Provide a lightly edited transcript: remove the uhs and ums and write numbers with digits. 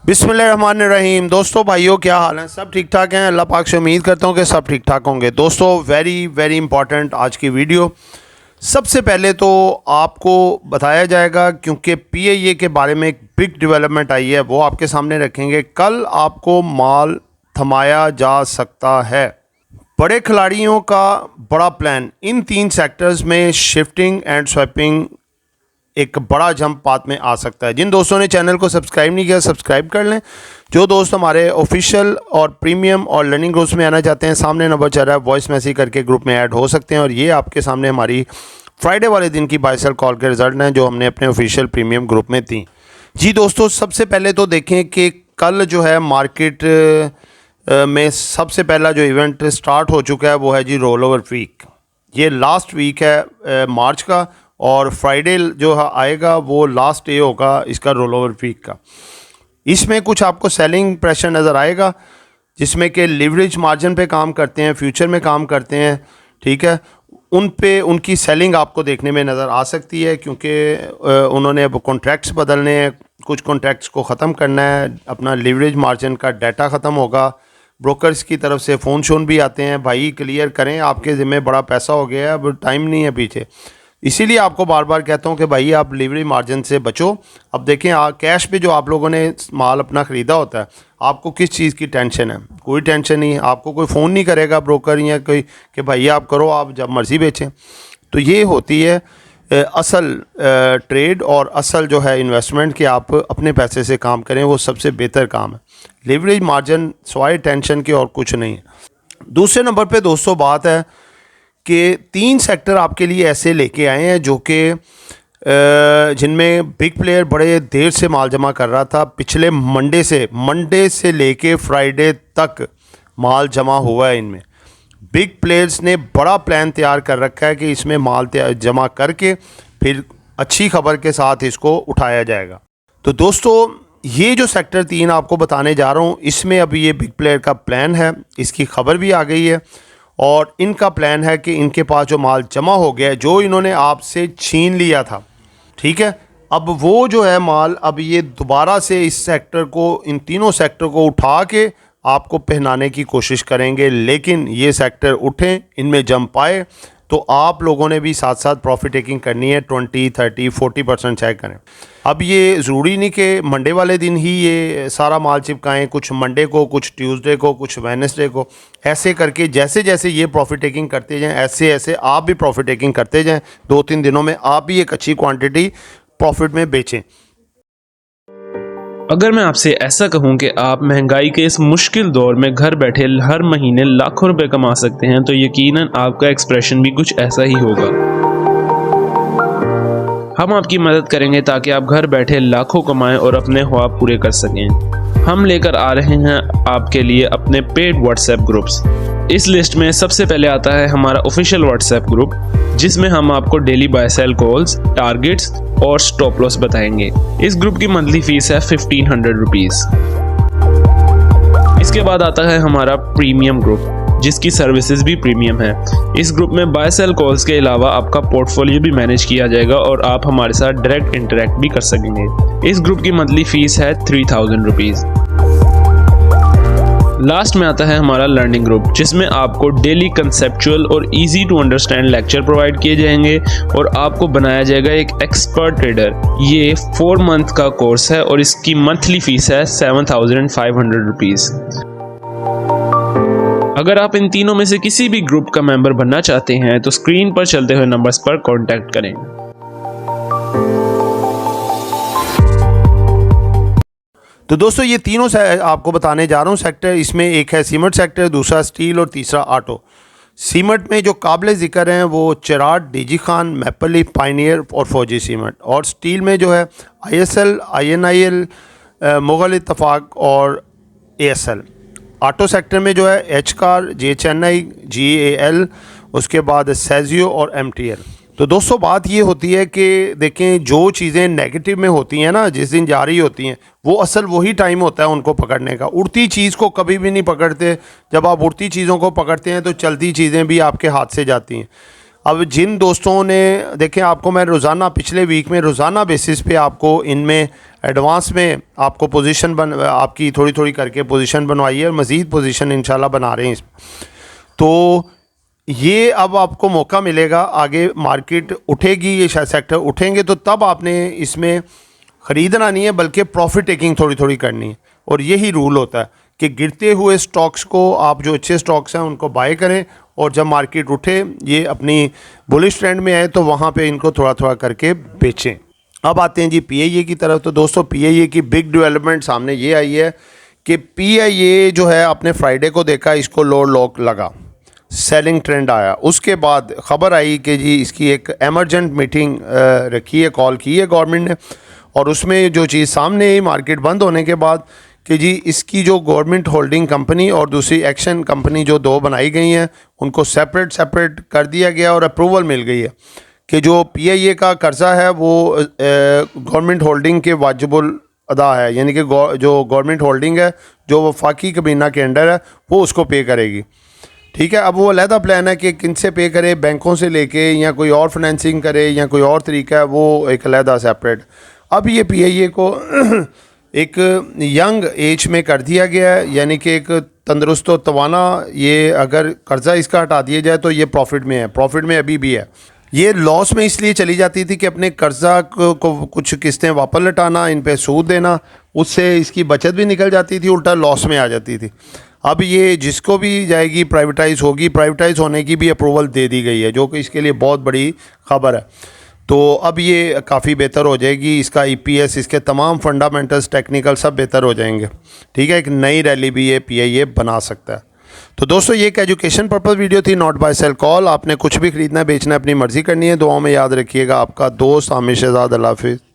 बिस्मिल्लाहिर्रहमानिर्रहीम। दोस्तों भाइयों, क्या हाल है? सब ठीक ठाक हैं? अल्लाह पाक से उम्मीद करता हूँ कि सब ठीक ठाक होंगे। दोस्तों वेरी वेरी इंपॉर्टेंट आज की वीडियो। सबसे पहले तो आपको बताया जाएगा, क्योंकि पीएए के बारे में एक बिग डेवलपमेंट आई है, वो आपके सामने रखेंगे। कल आपको माल थमाया जा सकता है। बड़े खिलाड़ियों का बड़ा प्लान। इन 3 सेक्टर्स में शिफ्टिंग एंड स्वैपिंग एक बड़ा जंप पाथ में आ सकता है। जिन दोस्तों ने चैनल को सब्सक्राइब नहीं किया, सब्सक्राइब कर लें। जो दोस्त हमारे ऑफिशियल और प्रीमियम और लर्निंग ग्रुप्स में आना चाहते हैं, सामने नंबर चल रहा है, वॉइस मैसेज करके ग्रुप में ऐड हो सकते हैं। और ये आपके सामने हमारी फ्राइडे वाले दिन की बाय सेल कॉल के रिजल्ट हैं, जो हमने अपने ऑफिशियल प्रीमियम ग्रुप में दी। जी दोस्तों, सबसे पहले तो देखें कि कल जो है मार्केट में सबसे पहला जो इवेंट स्टार्ट हो चुका है वो है जी रोल ओवर वीक। ये लास्ट वीक है मार्च का, और फ्राइडे जो आएगा वो लास्ट डे होगा इसका रोल ओवर वीक का। इसमें कुछ आपको सेलिंग प्रेशर नज़र आएगा, जिसमें कि लिवरेज मार्जिन पे काम करते हैं, फ्यूचर में काम करते हैं, ठीक है, उन पे उनकी सेलिंग आपको देखने में नज़र आ सकती है, क्योंकि उन्होंने अब कॉन्ट्रैक्ट्स बदलने हैं, कुछ कॉन्ट्रैक्ट्स को ख़त्म करना है, अपना लिवरेज मार्जिन का डाटा ख़त्म होगा। ब्रोकर्स की तरफ से फ़ोन शोन भी आते हैं, भाई क्लियर करें, आपके ज़िम्मे बड़ा पैसा हो गया है, अब टाइम नहीं है पीछे। इसीलिए आपको बार बार कहता हूँ कि भाई आप लिवरेज मार्जिन से बचो। अब देखें, कैश पे जो आप लोगों ने माल अपना ख़रीदा होता है, आपको किस चीज़ की टेंशन है? कोई टेंशन नहीं है। आपको कोई फ़ोन नहीं करेगा ब्रोकर या कोई कि भाई आप करो, आप जब मर्ज़ी बेचें। तो ये होती है असल ट्रेड और असल जो है इन्वेस्टमेंट, कि आप अपने पैसे से काम करें, वो सबसे बेहतर काम है। लिवरेज मार्जिन स्वाय टेंशन के और कुछ नहीं है। दूसरे नंबर पे दोस्तों बात है कि 3 सेक्टर आपके लिए ऐसे लेके आए हैं जो कि जिनमें बिग प्लेयर बड़े देर से माल जमा कर रहा था। पिछले मंडे से लेके फ्राइडे तक माल जमा हुआ है। इनमें बिग प्लेयर्स ने बड़ा प्लान तैयार कर रखा है कि इसमें माल जमा करके फिर अच्छी खबर के साथ इसको उठाया जाएगा। तो दोस्तों ये जो सेक्टर 3 आपको बताने जा रहा हूँ, इसमें अभी ये बिग प्लेयर का प्लान है, इसकी खबर भी आ गई है। और इनका प्लान है कि इनके पास जो माल जमा हो गया है, जो इन्होंने आपसे छीन लिया था, ठीक है, अब वो जो है माल, अब ये दोबारा से इस सेक्टर को, इन तीनों सेक्टर को उठा के आपको पहनाने की कोशिश करेंगे। लेकिन ये सेक्टर उठें, इनमें जंप आए, तो आप लोगों ने भी साथ साथ प्रॉफिट टेकिंग करनी है। 20, 30, 40% चाहे करें। अब ये ज़रूरी नहीं कि मंडे वाले दिन ही ये सारा माल चिपकाएं, कुछ मंडे को, कुछ ट्यूसडे को, कुछ वेडनेसडे को। ऐसे करके जैसे जैसे ये प्रॉफिट टेकिंग करते जाएं, ऐसे ऐसे आप भी प्रॉफिट टेकिंग करते जाएं। 2-3 दिनों में आप भी एक अच्छी क्वांटिटी प्रॉफिट में बेचें। अगर मैं आपसे ऐसा कहूं कि आप महंगाई के इस मुश्किल दौर में घर बैठे हर महीने लाखों रुपए कमा सकते हैं, तो यकीनन आपका एक्सप्रेशन भी कुछ ऐसा ही होगा। हम आपकी मदद करेंगे ताकि आप घर बैठे लाखों कमाएं और अपने ख्वाब पूरे कर सकें। हम लेकर आ रहे हैं आपके लिए अपने पेड व्हाट्सएप ग्रुप्स। इस लिस्ट में सबसे पहले आता है हमारा ऑफिशियल व्हाट्सएप ग्रुप, जिसमें हम आपको daily buy sell calls, targets और स्टॉप लॉस बताएंगे। इस ग्रुप की मंथली फीस है 1500 रुपीज। इसके बाद आता है हमारा प्रीमियम ग्रुप, जिसकी सर्विसेज भी प्रीमियम है। इस ग्रुप में बाय सेल कॉल्स के अलावा आपका पोर्टफोलियो भी मैनेज किया जाएगा और आप हमारे साथ डायरेक्ट इंटरेक्ट भी कर सकेंगे। इस ग्रुप की मंथली फीस है 3000 रुपीज। लास्ट में आता है हमारा लर्निंग ग्रुप, जिसमें आपको डेली कंसेप्चुअल और easy to understand lecture provide किए जाएंगे और आपको बनाया जाएगा एक एक्सपर्ट ट्रेडर। ये 4 मंथ का कोर्स है और इसकी मंथली फीस है 7500 रुपीज। अगर आप इन तीनों में से किसी भी ग्रुप का मेंबर बनना चाहते हैं तो स्क्रीन पर चलते हुए नंबर्स पर कॉन्टैक्ट करें। तो दोस्तों ये तीनों आपको बताने जा रहा हूँ सेक्टर। इसमें एक है सीमेंट सेक्टर, दूसरा स्टील और तीसरा ऑटो। सीमेंट में जो काबिल ज़िक्र हैं वो Chirag, DG Khan, Maple Leaf, Pioneer और फौजी सीमेंट। और स्टील में जो है ISL, INIL, मुगल इत्तफाक और ASL। ऑटो सेक्टर में जो है एचकार, JHNI, GAL, उसके बाद सेजियो और MTL। तो दोस्तों बात ये होती है कि देखें, जो चीज़ें नेगेटिव में होती हैं ना, जिस दिन जा रही होती हैं, वो असल वही टाइम होता है उनको पकड़ने का। उड़ती चीज़ को कभी भी नहीं पकड़ते। जब आप उड़ती चीज़ों को पकड़ते हैं तो चलती चीज़ें भी आपके हाथ से जाती हैं। अब जिन दोस्तों ने देखें, आपको मैं रोज़ाना पिछले वीक में रोज़ाना बेसिस पे आपको इनमें एडवांस में आपको पोजीशन आपकी थोड़ी थोड़ी करके पोजीशन बनवाई है और मज़ीद पोजीशन इंशाल्लाह बना रहे हैं इस। तो ये अब आपको मौका मिलेगा, आगे मार्केट उठेगी, ये सेक्टर उठेंगे तो तब आपने इसमें ख़रीदना नहीं है बल्कि प्रॉफिट टेकिंग थोड़ी थोड़ी करनी है। और यही रूल होता है कि गिरते हुए स्टॉक्स को आप जो अच्छे स्टॉक्स हैं उनको बाय करें और जब मार्केट उठे, ये अपनी बुलिश ट्रेंड में आए तो वहाँ पे इनको थोड़ा थोड़ा करके बेचें। अब आते हैं जी PIA की तरफ। तो दोस्तों PIA की बिग डेवलपमेंट सामने ये आई है कि PIA जो है आपने फ्राइडे को देखा, इसको लोअर लॉक लगा, सेलिंग ट्रेंड आया। उसके बाद ख़बर आई कि जी इसकी एक एमरजेंट मीटिंग रखी है, कॉल की है गवर्नमेंट ने, और उसमें जो चीज़ सामने आई मार्केट बंद होने के बाद कि जी इसकी जो गवर्नमेंट होल्डिंग कंपनी और दूसरी एक्शन कंपनी जो दो बनाई गई हैं उनको सेपरेट कर दिया गया और अप्रूवल मिल गई है कि जो PIA का कर्ज़ा है वो गवर्नमेंट होल्डिंग के वाजिबुल अदा है, यानी कि जो गवर्नमेंट होल्डिंग है जो वफाकी कबीना के अंडर है वो उसको पे करेगी। ठीक है, अब वो अलहदा प्लान है कि किन से पे करे, बैंकों से लेके या कोई और फाइनेंसिंग करे या कोई और तरीका है, वो एक अलहदा सेपरेट। अब ये PIA को एक यंग एज में कर दिया गया है, यानी कि एक तंदुरुस्त व तवाना, ये अगर कर्ज़ा इसका हटा दिया जाए तो ये प्रॉफिट में है, प्रॉफिट में अभी भी है। ये लॉस में इसलिए चली जाती थी कि अपने कर्ज़ा को कुछ किस्तें वापस लौटाना, इन पे सूद देना, उससे इसकी बचत भी निकल जाती थी, उल्टा लॉस में आ जाती थी। अब ये जिसको भी जाएगी प्राइवेटाइज होगी, प्राइवेटाइज होने की भी अप्रूवल दे दी गई है, जो कि इसके लिए बहुत बड़ी खबर है। तो अब ये काफ़ी बेहतर हो जाएगी, इसका EPS, इसके तमाम फंडामेंटल्स, टेक्निकल सब बेहतर हो जाएंगे। ठीक है, एक नई रैली भी ये PIA बना सकता है। तो दोस्तों ये एक एजुकेशन पर्पस वीडियो थी, नॉट बाय सेल कॉल। आपने कुछ भी खरीदना बेचना अपनी मर्ज़ी करनी है। दुआओं में याद रखिएगा। आपका दोस्त आमिर शहजाद। अल्लाह हाफिज़।